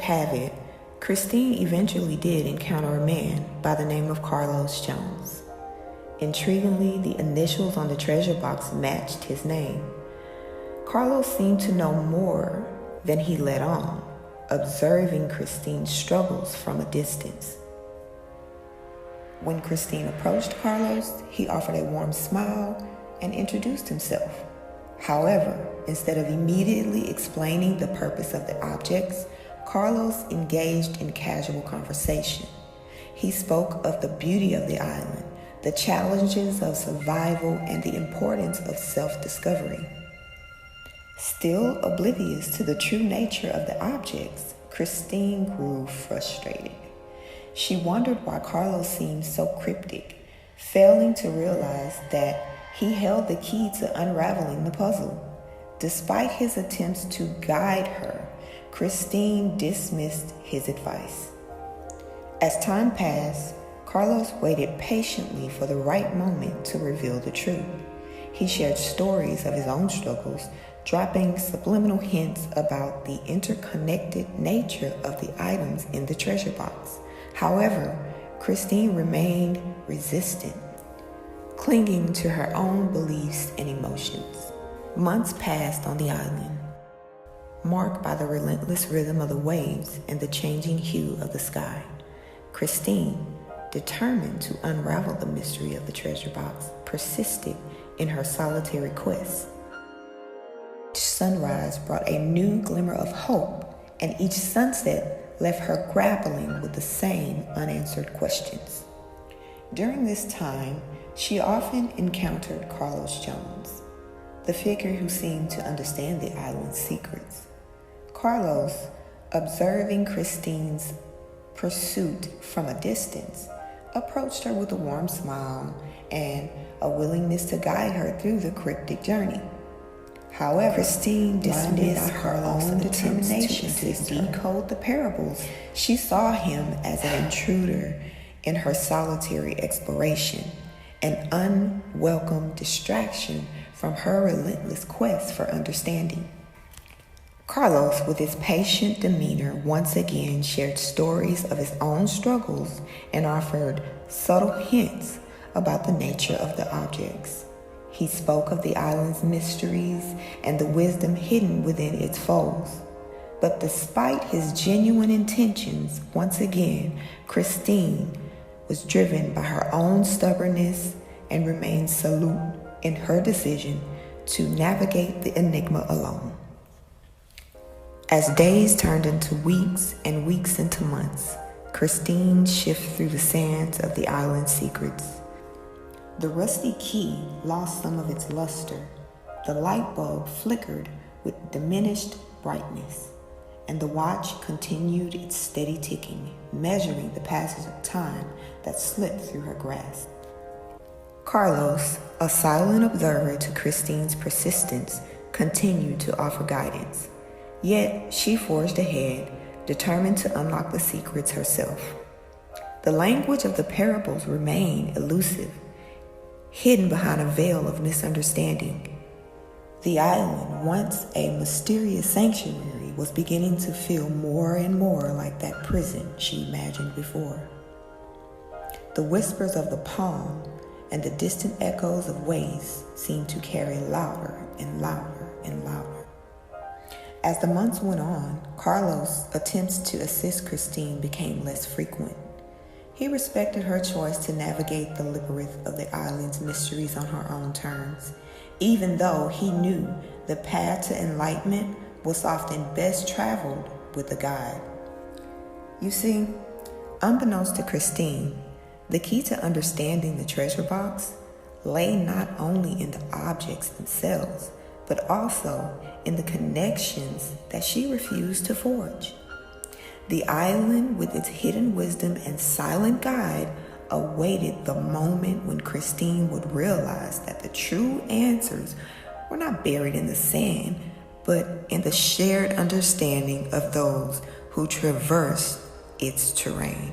have it, Christine eventually did encounter a man by the name of Carlos Jones. Intriguingly, the initials on the treasure box matched his name. Carlos seemed to know more than he let on, observing Christine's struggles from a distance. When Christine approached Carlos, he offered a warm smile and introduced himself. However, instead of immediately explaining the purpose of the objects, Carlos engaged in casual conversation. He spoke of the beauty of the island, the challenges of survival, and the importance of self-discovery. Still oblivious to the true nature of the objects, Christine grew frustrated. She wondered why Carlos seemed so cryptic, failing to realize that he held the key to unraveling the puzzle. Despite his attempts to guide her, Christine dismissed his advice. As time passed, Carlos waited patiently for the right moment to reveal the truth. He shared stories of his own struggles, dropping subliminal hints about the interconnected nature of the items in the treasure box. However, Christine remained resistant, clinging to her own beliefs and emotions. Months passed on the island, marked by the relentless rhythm of the waves and the changing hue of the sky. Christine, determined to unravel the mystery of the treasure box, persisted in her solitary quest. Each sunrise brought a new glimmer of hope, and each sunset left her grappling with the same unanswered questions. During this time, she often encountered Carlos Jones, the figure who seemed to understand the island's secrets. Carlos, observing Christine's pursuit from a distance, approached her with a warm smile and a willingness to guide her through the cryptic journey. However, Christine dismissed her own determination to decode the parables. She saw him as an intruder in her solitary exploration, an unwelcome distraction from her relentless quest for understanding. Carlos, with his patient demeanor, once again shared stories of his own struggles and offered subtle hints about the nature of the objects. He spoke of the island's mysteries and the wisdom hidden within its folds. But despite his genuine intentions, once again, Christine was driven by her own stubbornness and remained resolute in her decision to navigate the enigma alone. As days turned into weeks and weeks into months, Christine shifted through the sands of the island's secrets. The rusty key lost some of its luster, the light bulb flickered with diminished brightness, and the watch continued its steady ticking, measuring the passage of time that slipped through her grasp. Carlos, a silent observer to Christine's persistence, continued to offer guidance. Yet she forged ahead, determined to unlock the secrets herself. The language of the parables remained elusive, hidden behind a veil of misunderstanding. The island, once a mysterious sanctuary, was beginning to feel more and more like that prison she imagined before. The whispers of the palm and the distant echoes of waves seemed to carry louder and louder and louder. As the months went on, Carlos' attempts to assist Christine became less frequent. He respected her choice to navigate the labyrinth of the island's mysteries on her own terms, even though he knew the path to enlightenment was often best traveled with a guide. You see, unbeknownst to Christine, the key to understanding the treasure box lay not only in the objects themselves, but also in the connections that she refused to forge. The island, with its hidden wisdom and silent guide, awaited the moment when Christine would realize that the true answers were not buried in the sand, but in the shared understanding of those who traverse its terrain.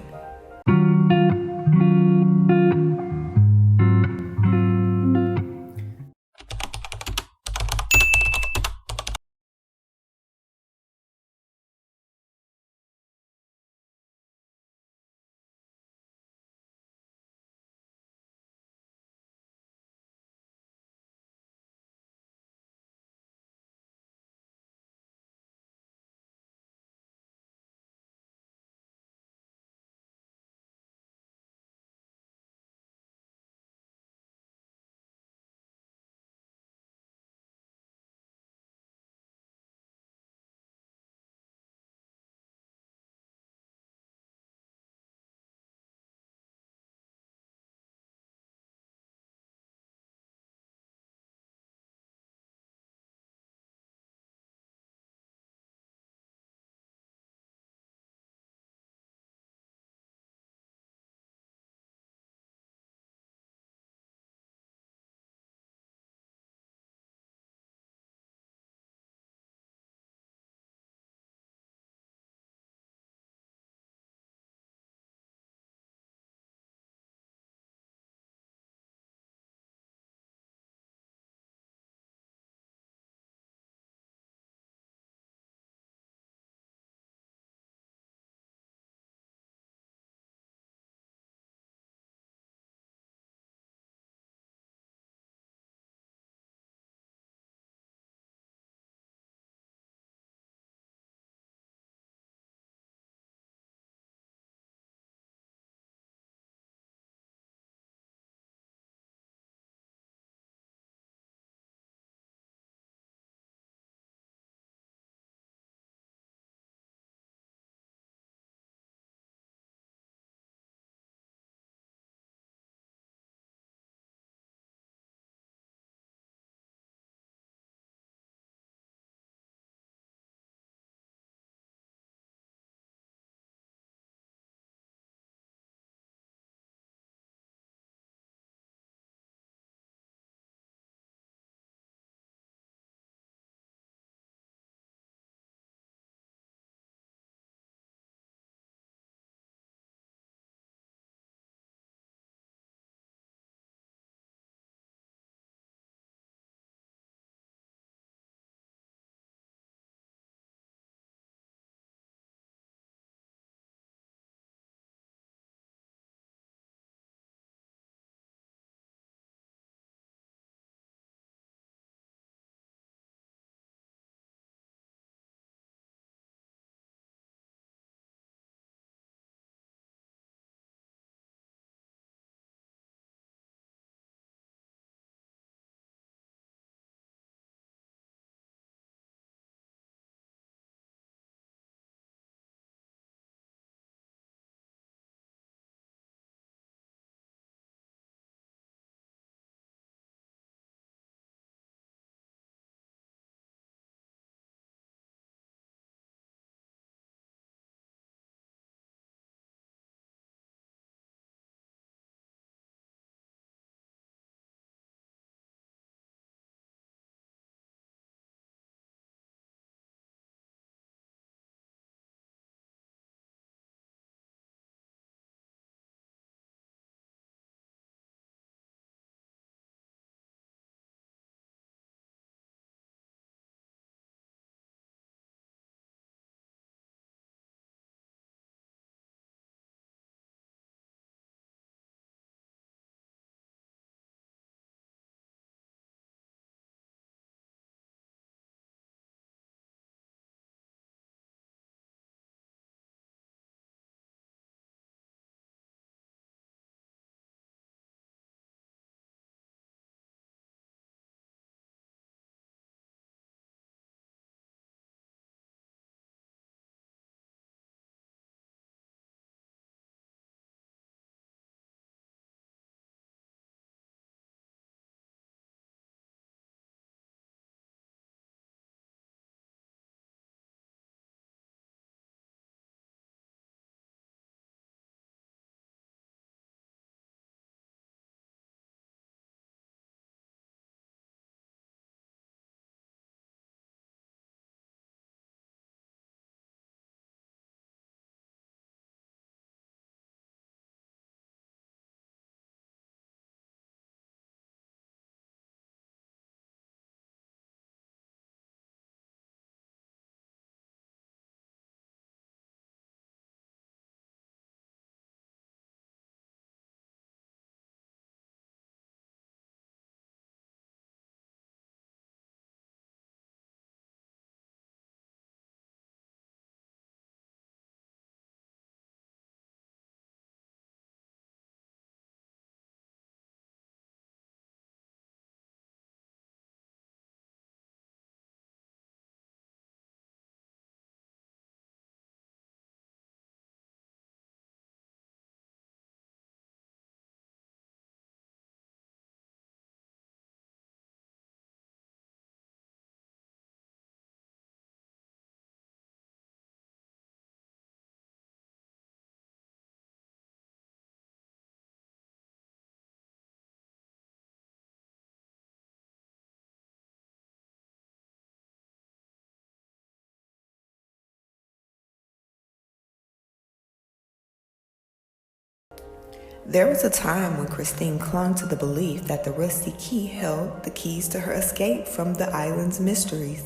There was a time when Christine clung to the belief that the rusty key held the keys to her escape from the island's mysteries.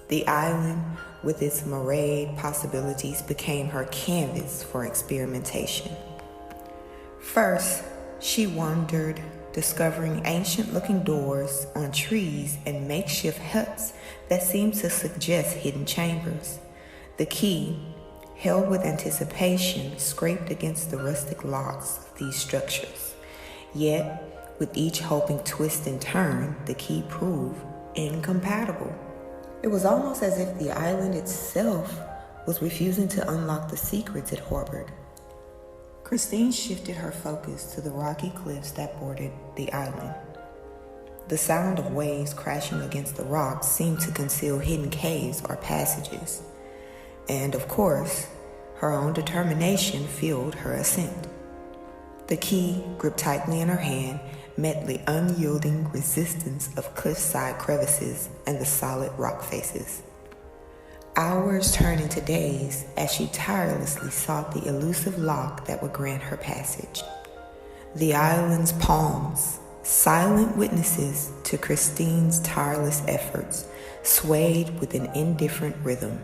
The island, with its myriad possibilities, became her canvas for experimentation. First, she wandered, discovering ancient-looking doors on trees and makeshift huts that seemed to suggest hidden chambers. The key, held with anticipation, scraped against the rustic locks of these structures. Yet, with each hoping twist and turn, the key proved incompatible. It was almost as if the island itself was refusing to unlock the secrets it harbored. Christine shifted her focus to the rocky cliffs that bordered the island. The sound of waves crashing against the rocks seemed to conceal hidden caves or passages. And of course, her own determination fueled her ascent. The key, gripped tightly in her hand, met the unyielding resistance of cliffside crevices and the solid rock faces. Hours turned into days as she tirelessly sought the elusive lock that would grant her passage. The island's palms, silent witnesses to Christine's tireless efforts, swayed with an indifferent rhythm.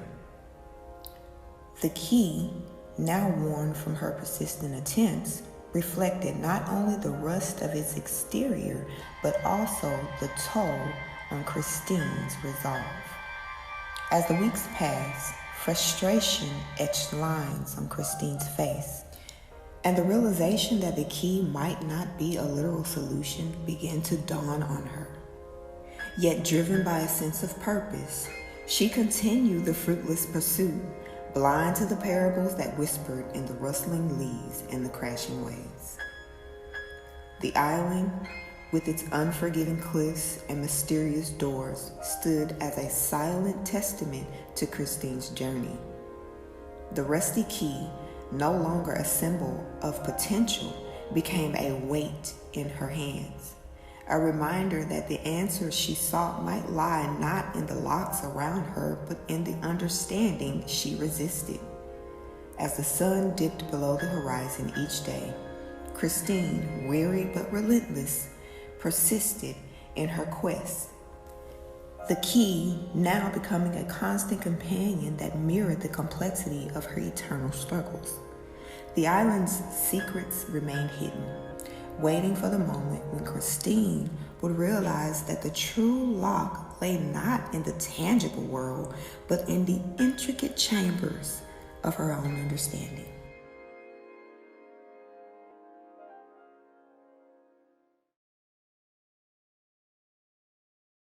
The key, now worn from her persistent attempts, reflected not only the rust of its exterior, but also the toll on Christine's resolve. As the weeks passed, frustration etched lines on Christine's face, and the realization that the key might not be a literal solution began to dawn on her. Yet, driven by a sense of purpose, she continued the fruitless pursuit, blind to the parables that whispered in the rustling leaves and the crashing waves. The island, with its unforgiving cliffs and mysterious doors, stood as a silent testament to Christine's journey. The rusty key, no longer a symbol of potential, became a weight in her hands, a reminder that the answers she sought might lie not in the locks around her, but in the understanding she resisted. As the sun dipped below the horizon each day, Christine, weary but relentless, persisted in her quest. The key now becoming a constant companion that mirrored the complexity of her eternal struggles. The island's secrets remained hidden, waiting for the moment when Christine would realize that the true lock lay not in the tangible world, but in the intricate chambers of her own understanding.